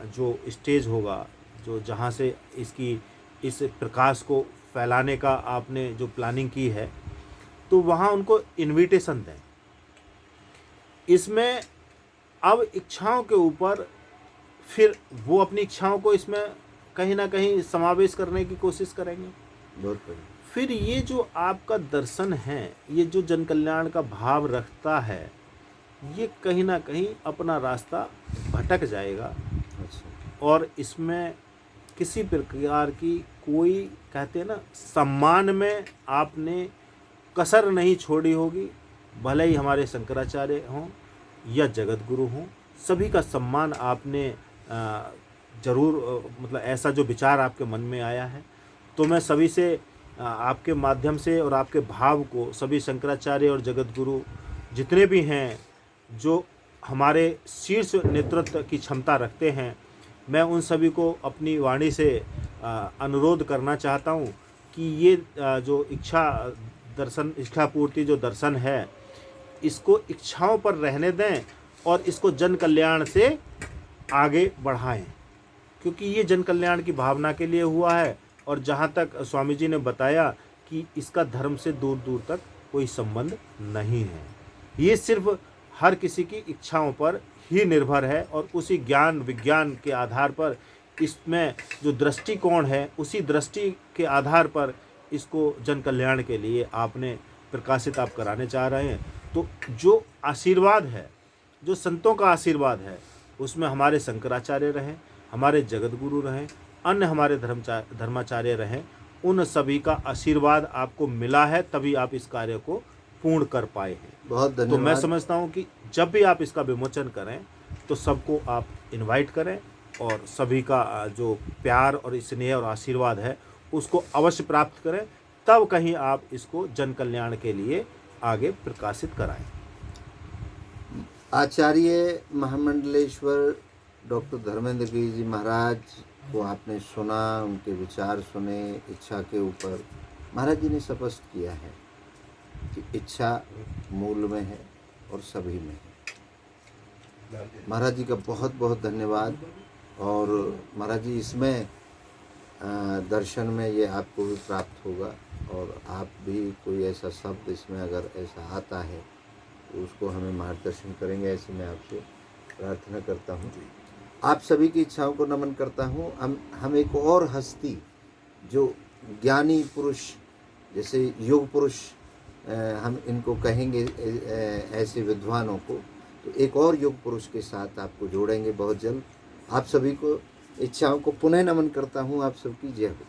जो स्टेज होगा, जो जहाँ से इस प्रकाश को फैलाने का आपने जो प्लानिंग की है, तो वहाँ उनको इनविटेशन दें। इसमें अब इच्छाओं के ऊपर फिर वो अपनी इच्छाओं को इसमें कहीं ना कहीं समावेश करने की कोशिश करेंगे। बहुत बढ़िया। फिर ये जो आपका दर्शन है, ये जो जन कल्याण का भाव रखता है, ये कहीं ना कहीं अपना रास्ता भटक जाएगा। अच्छा। और इसमें किसी प्रकार की कोई कहते हैं ना, सम्मान में आपने कसर नहीं छोड़ी होगी। भले ही हमारे शंकराचार्य हों या जगत गुरु हों, सभी का सम्मान आपने जरूर, मतलब ऐसा जो विचार आपके मन में आया है, तो मैं सभी से आपके माध्यम से और आपके भाव को सभी शंकराचार्य और जगत गुरु जितने भी हैं जो हमारे शीर्ष नेतृत्व की क्षमता रखते हैं, मैं उन सभी को अपनी वाणी से अनुरोध करना चाहता हूँ कि ये जो इच्छा पूर्ति जो दर्शन है, इसको इच्छाओं पर रहने दें और इसको जन कल्याण से आगे बढ़ाएं, क्योंकि ये जन कल्याण की भावना के लिए हुआ है। और जहाँ तक स्वामी जी ने बताया कि इसका धर्म से दूर दूर तक कोई संबंध नहीं है, ये सिर्फ हर किसी की इच्छाओं पर ही निर्भर है और उसी ज्ञान विज्ञान के आधार पर इसमें जो दृष्टिकोण है, उसी दृष्टि के आधार पर इसको जन कल्याण के लिए आपने प्रकाशित आप कराने चाह रहे हैं। तो जो आशीर्वाद है, जो संतों का आशीर्वाद है, उसमें हमारे शंकराचार्य रहें, हमारे जगत गुरु रहें, अन्य हमारे धर्माचार्य रहें, उन सभी का आशीर्वाद आपको मिला है, तभी आप इस कार्य को पूर्ण कर पाए हैं। बहुत धन्यवाद। तो मैं समझता हूँ कि जब भी आप इसका विमोचन करें तो सबको आप इनवाइट करें और सभी का जो प्यार और स्नेह और आशीर्वाद है उसको अवश्य प्राप्त करें, तब कहीं आप इसको जन कल्याण के लिए आगे प्रकाशित कराएं। आचार्य महामंडलेश्वर डॉक्टर धर्मेंद्र गिरी जी महाराज को आपने सुना, उनके विचार सुने इच्छा के ऊपर। महाराज जी ने स्पष्ट किया है कि इच्छा मूल में है और सभी में है। महाराज जी का बहुत बहुत धन्यवाद। और महाराज जी, इसमें दर्शन में ये आपको भी प्राप्त होगा और आप भी कोई ऐसा शब्द इसमें अगर ऐसा आता है तो उसको हमें मार्गदर्शन करेंगे, ऐसे मैं आपसे प्रार्थना करता हूँ। आप सभी की इच्छाओं को नमन करता हूँ। हम एक और हस्ती जो ज्ञानी पुरुष, जैसे योग पुरुष हम इनको कहेंगे, ऐसे विद्वानों को, तो एक और योग पुरुष के साथ आपको जोड़ेंगे बहुत जल्द। आप सभी को इच्छाओं को पुनः नमन करता हूँ। आप सबकी जय हो।